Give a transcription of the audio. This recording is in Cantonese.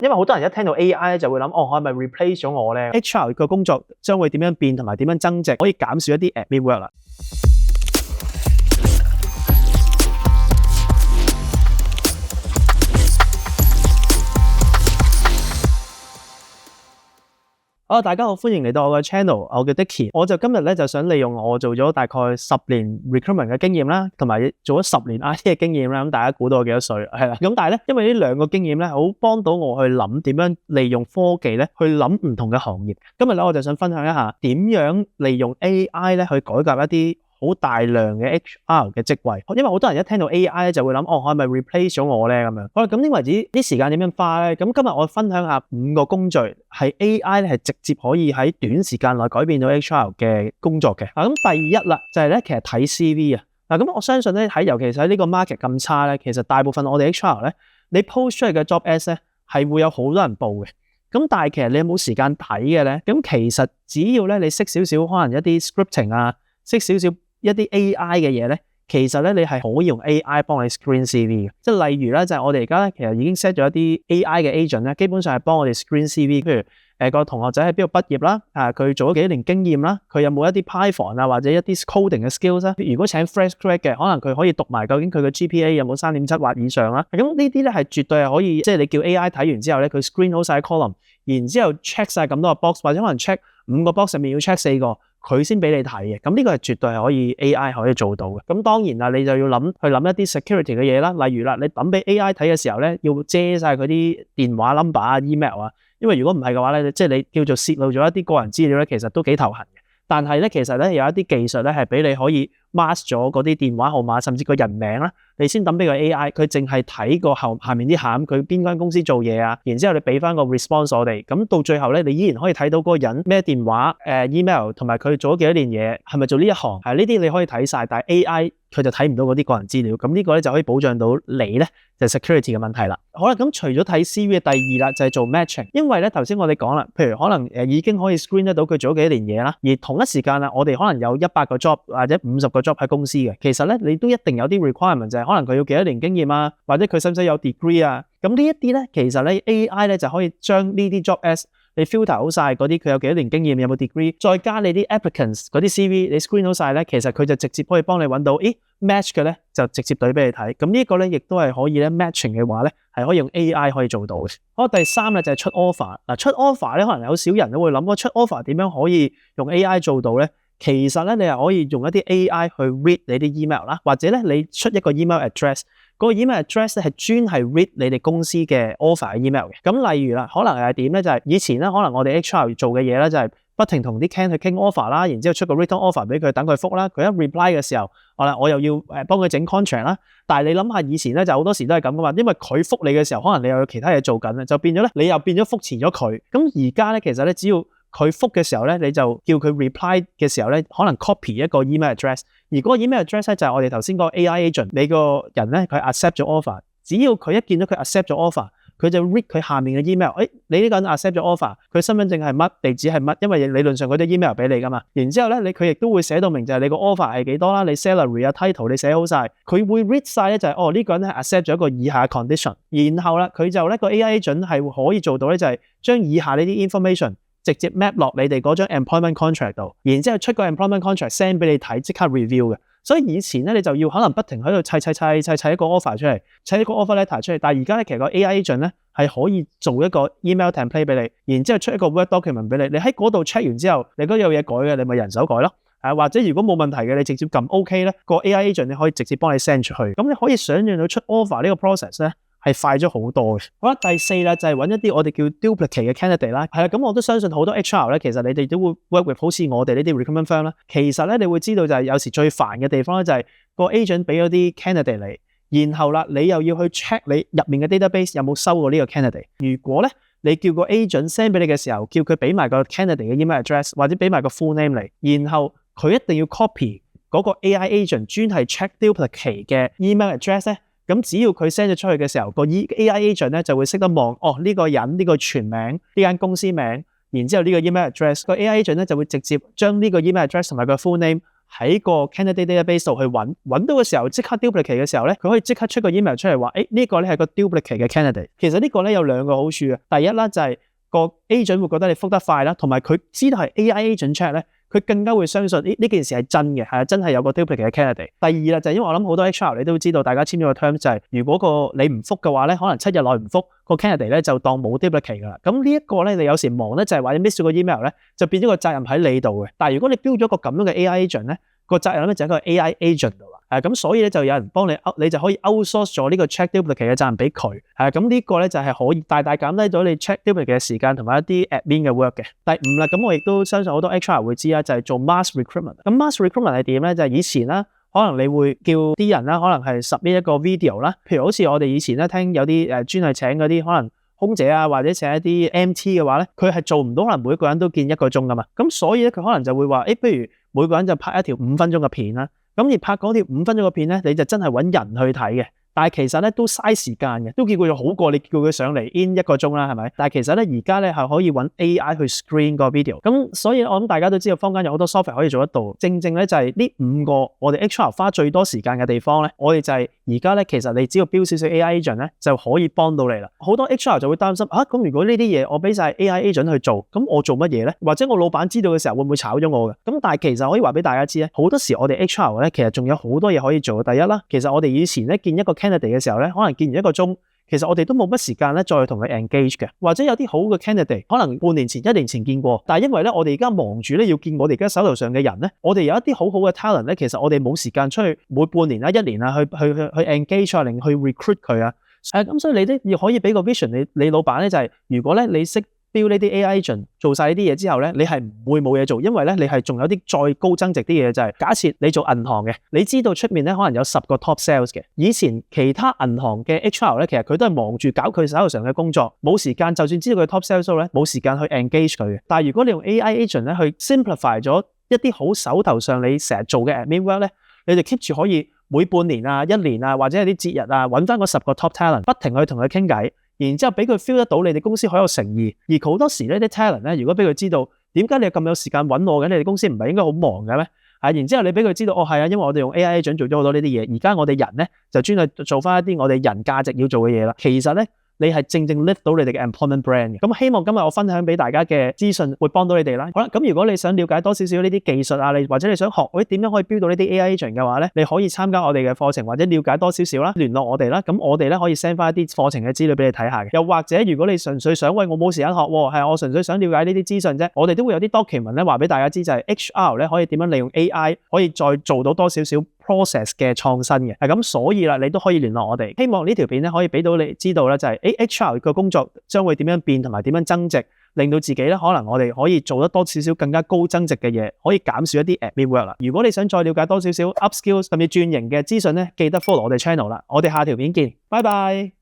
因為好多人一聽到 AI 就會諗，係咪 replace 咗我呢？ HR 個工作將會點樣變同埋點樣增值，可以減少一啲 admin work 啦。好，大家好，歡迎嚟到我嘅 channel， 我叫 Dicky， 我就今日咧就想利用我做咗大概10年 recruitment 嘅經驗啦，同埋做咗10年 IT 嘅經驗啦，咁大家估到我幾多歲係啦？咁但係咧，因為呢兩個經驗咧，好幫到我去諗點樣利用科技咧去諗唔同嘅行業。今日咧我就想分享一下點樣利用 AI 咧去改革一啲好大量嘅 HR 嘅職位，因為好多人一聽到 AI 咧就會諗，係咪 replace 咗我呢？咁樣。好啦，咁點為止啲時間點樣花呢？咁今日我分享下5個工序係 AI 咧係直接可以喺短時間內改變到 HR 嘅工作嘅。咁第一啦，就係咧其實睇 CV 啊。咁我相信咧尤其是喺呢個 market 咁差咧，其實大部分我哋 HR 咧，你 post 出嚟嘅 job ads 咧係會有好多人報嘅。咁但係其實你有冇時間睇嘅咧？咁其實只要咧你識少少可能一啲 scripting 啊，識少少一啲 AI 嘅嘢咧，其實咧你係可以用 AI 幫你 screen CV 嘅。即係例如咧，就係我哋而家咧其實已經 set 咗一啲 AI 嘅 agent 咧，基本上係幫我哋 screen CV。譬如個同學仔喺邊度畢業啦，佢做咗幾年經驗啦，佢有冇一啲 Python 啊或者一啲 coding 嘅 skills 啊？如果請 fresh grad 嘅，可能佢可以讀埋究竟佢嘅 GPA 有冇3.7或以上啦。咁呢啲咧係絕對係可以，即係你叫 AI 睇完之後咧，佢 screen 好晒 column， 然之後 check 晒咁多個 box， 或者可能 check 5個 box 入面要 check 4個。佢先俾你睇嘅，咁呢個係絕對係可以 AI 可以做到嘅。咁當然啦，你就要諗一啲 security 嘅嘢啦，例如啦，你抌俾 AI 睇嘅時候咧，要遮晒佢啲電話 number 啊、email 啊，因為如果唔係嘅話咧，即係你叫做泄露咗一啲個人資料咧，其實都幾頭痕嘅。但係咧，其實咧有一啲技術咧係俾你可以 mask 咗嗰啲電話號碼，甚至個人名啦，你先抌俾個 AI， 佢淨係睇個下面啲餡，佢邊間公司做嘢啊，然之後你俾翻個 response 我哋，咁到最後咧，你依然可以睇到嗰個人咩電話、email 同埋佢做咗幾多年嘢，係咪做呢一行？呢啲你可以睇晒，但係 AI 佢就睇唔到嗰啲個人資料，咁呢個咧就可以保障到你咧就係 security 嘅問題啦。好啦，咁除咗睇 CV 嘅第二啦，就係做 matching， 因為咧頭先我哋講啦，譬如可能已經可以 screen 得到佢做咗幾多年嘢啦，而同一時間啊，我哋可能有100個 job 或者50個 job 喺公司嘅，其實咧你都一定有啲 requirement， 就係可能佢要幾多年經驗啊，或者佢使唔使有 degree 啊，咁呢一啲咧其實咧 AI 咧就可以將呢啲 job ads你 filter 好晒嗰啲佢有幾多年經驗，有冇 degree， 再加你啲 applicants 嗰啲 CV， 你 screen 好晒咧，其實佢就直接可以幫你揾到，match 嘅咧就直接對俾你睇。咁呢個咧亦都係可以咧 matching 嘅話咧係可以用 AI 可以做到嘅。好，第三咧就係出 offer。出 offer 咧可能有少人都會諗，出 offer 點樣可以用 AI 做到咧？其實咧你係可以用一啲 AI 去 read 你啲 email 啦，或者咧你出一個 email address。嗰個 email address 咧係專係 read 你哋公司嘅 offer 嘅 email 嘅。咁例如啦，可能係點咧？就係以前咧，可能我哋 HR 做嘅嘢咧，就係不停同啲 candidate 去傾 offer 啦，然之後出個 written offer 俾佢，等佢覆啦。佢一 reply 嘅時候，我又要幫佢整 contract 啦。但係你諗下以前咧，就好多時都係咁噶嘛，因為佢覆你嘅時候，可能你又有其他嘢做緊咧，就變咗咧，你又變咗覆遲咗佢。咁而家咧，其實咧，只要佢覆嘅時候咧，你就叫佢 reply 嘅時候咧，可能 copy 一個 email address， 而嗰個 email address 咧就係我哋頭先嗰個 AI agent， 你個人咧佢 accept 咗 offer， 只要佢一見到佢 accept 咗 offer， 佢就 read 佢下面嘅 email， 你呢個人 accept 咗 offer， 佢身份證係乜，地址係乜，因為理論上佢啲 email 俾你噶嘛，然之後咧佢亦都會寫到明就係你個 offer 係幾多啦，你 salary 啊 title 你寫好晒，佢會 read 晒咧就係呢個人咧 accept 咗一個以下嘅 condition， 然後啦佢就咧個 AI agent 係可以做到咧就係將以下呢啲 information直接 map 落你哋嗰張 employment contract 度，然之後出個 employment contract send 俾你睇，即刻 review 嘅。所以以前咧你就要可能不停喺度砌一個 offer 出嚟，砌一個 offer letter 出嚟，但係而家咧其實個 AI agent 咧係可以做一個 email template 俾你，然之後出一個 word document 俾你，你喺嗰度 check 完之後，你覺得有嘢改嘅，你咪人手改咯。或者如果冇問題嘅，你直接撳 OK 咧，個 AI agent 你可以直接幫你 send 出去。咁你可以想象到出 offer 呢個 process 咧係快咗好多嘅。好啦，第四啦就係揾一啲我哋叫 duplicate 嘅 candidate 啦。係啦，咁我都相信好多 HR 咧，其實你哋都會 work with 好似我哋呢啲 recruitment firm 啦。其實咧你會知道就係有時最煩嘅地方咧就係個 agent 俾咗啲 candidate 你，然後啦你又要去 check 你入面嘅 database 有冇收過呢個 candidate。如果咧你叫個 agent send 俾你嘅時候，叫佢俾埋個 candidate 嘅 email address 或者俾埋個 full name 嚟，然後佢一定要 copy 嗰個 AI agent 專係 check duplicate 嘅 email address 咧。咁只要佢 send 咗出去嘅時候，個 AI agent 咧就會識得望，呢個人呢個全名，呢間公司名，然之後呢個 email address，個 AI agent 咧就會直接將呢個 email address 同埋個 full name 喺個 candidate database 度去揾到嘅時候，即刻 duplicate 嘅時候咧，佢可以即刻出個 email 出嚟話，呢個咧係個 duplicate 嘅 candidate。其實呢個咧有兩個好處啊。第一啦，就係個 agent 會覺得你覆得快啦，同埋佢知道係 AI agent check 咧，佢更加會相信呢件事係真嘅，係真係有個 duplicate 嘅 candidate。第二啦，就係因為我諗好多 HR 你都知道，大家簽咗個 term 就係如果你唔覆嘅話咧，可能7日內唔覆個 candidate 咧就當冇 duplicate 噶啦。咁呢一個咧，你有時忙咧就係或者 miss 咗個 email 咧，就變咗個責任喺你度嘅。但係如果你標咗個咁樣嘅 AI agent 咧，個責任咧就喺個 AI agent 度啦。咁所以咧就有人幫你，你就可以 outsource 咗呢個 check duplicate 嘅責任俾佢。咁呢個咧就係可以大大減低咗你 check duplicate 嘅時間同埋一啲 admin 嘅 work 嘅。第五啦，咁我亦都相信好多 HR 會知啦，就係做 mass recruitment。咁 mass recruitment 係點咧？就係以前啦，可能你會叫啲人啦，可能係submit一個 video 啦，譬如好似我哋以前咧聽有啲專係請嗰啲可能空姐啊，或者請一啲 MT 嘅話咧，佢係做唔到可能每個人都見1個鐘噶嘛。咁所以咧佢可能就會話，不如每個人就拍一條5分鐘嘅片啦。咁而拍嗰條5分鐘嘅片咧，你就真係揾人去睇嘅。但係其實咧都嘥時間嘅，都叫佢好過你叫佢上嚟 in 1個鐘啦，係咪？但係其實咧而家咧係可以揾 AI 去 screen 個 video。咁所以我諗大家都知道坊間有好多 software 可以做得到。正正咧就係呢5個我哋 HR 花最多時間嘅地方咧，我哋就係而家咧其實你只要標少少 AI agent 咧就可以幫到你啦。好多 HR 就會擔心咁如果呢啲嘢我俾晒 AI agent 去做，咁我做乜嘢咧？或者我老闆知道嘅時候會唔會炒咗我嘅？咁但係其實可以話俾大家知咧，好多時我哋 HR 咧其實仲有好多嘢可以做。第一啦，其實我哋以前咧見一個 candidate 嘅時候咧，可能見完1個鐘，其實我哋都冇乜時間咧再同佢 engage 嘅，或者有啲好嘅 candidate 可能半年前、1年前見過，但係因為咧我哋而家忙住咧要見我哋而家手頭上嘅人咧，我哋有一啲好好嘅 talent 咧，其實我哋冇時間出去每半年啦、1年啊去 engage 啊，令去 recruit 佢啊。咁所以你都要可以俾個 vision 你老闆咧，就係如果咧你識標呢啲 AI agent 做晒呢啲嘢之後咧，你係唔會冇嘢做，因為咧你係仲有啲再高增值啲嘢，就係假設你做銀行嘅，你知道出面咧可能有10個 top sales 嘅，以前其他銀行嘅 HR 咧，其實佢都係忙住搞佢手頭上嘅工作，冇時間，就算知道佢 top sales 咧，冇時間去 engage 佢嘅。但係如果你用 AI agent 咧去 simplify 咗一啲好手頭上你成日做嘅 admin work 咧，你就 keep 住可以每半年啊、1年啊，或者係啲節日啊，揾翻嗰10個 top talent，不停去同佢傾偈。然之後俾佢 feel 得到你哋公司好有誠意，而好多時呢啲 talent 咧，如果俾佢知道點解你咁有時間揾我嘅，你哋公司唔係應該好忙嘅咩？然之後你俾佢知道，係啊，因為我哋用 AI agent 做咗好多呢啲嘢，而家我哋人咧就專去做翻一啲我哋人價值要做嘅嘢啦。其實咧，你係正正 lift 到你哋嘅 employment brand 嘅。咁希望今日我分享俾大家嘅資訊會幫到你哋啦。好啦，咁如果你想了解多少少呢啲技術啊，或者你想學點樣可以標到呢啲 AI agent 嘅話咧，你可以參加我哋嘅課程或者了解多少少啦，聯絡我哋啦。咁我哋咧可以 send 翻一啲課程嘅資料俾你睇下嘅。又或者如果你純粹想我冇時間學喎，係我純粹想了解呢啲資訊啫，我哋都會有啲 document 咧話俾大家知，就係 HR 咧可以點樣利用 AI 可以再做到多少少 process 嘅創新嘅。咁所以啦，你都可以聯絡我哋。希望呢條片咧可以俾到你知道咧，就係HR 嘅工作將會點樣變同埋點樣增值，令到自己咧可能我哋可以做得多少少更加高增值嘅嘢，可以減少一啲 admin work 啦。如果你想再了解多少少 upskills 甚至轉型嘅資訊咧，記得 follow 我哋 channel 啦。我哋下條片見，拜拜。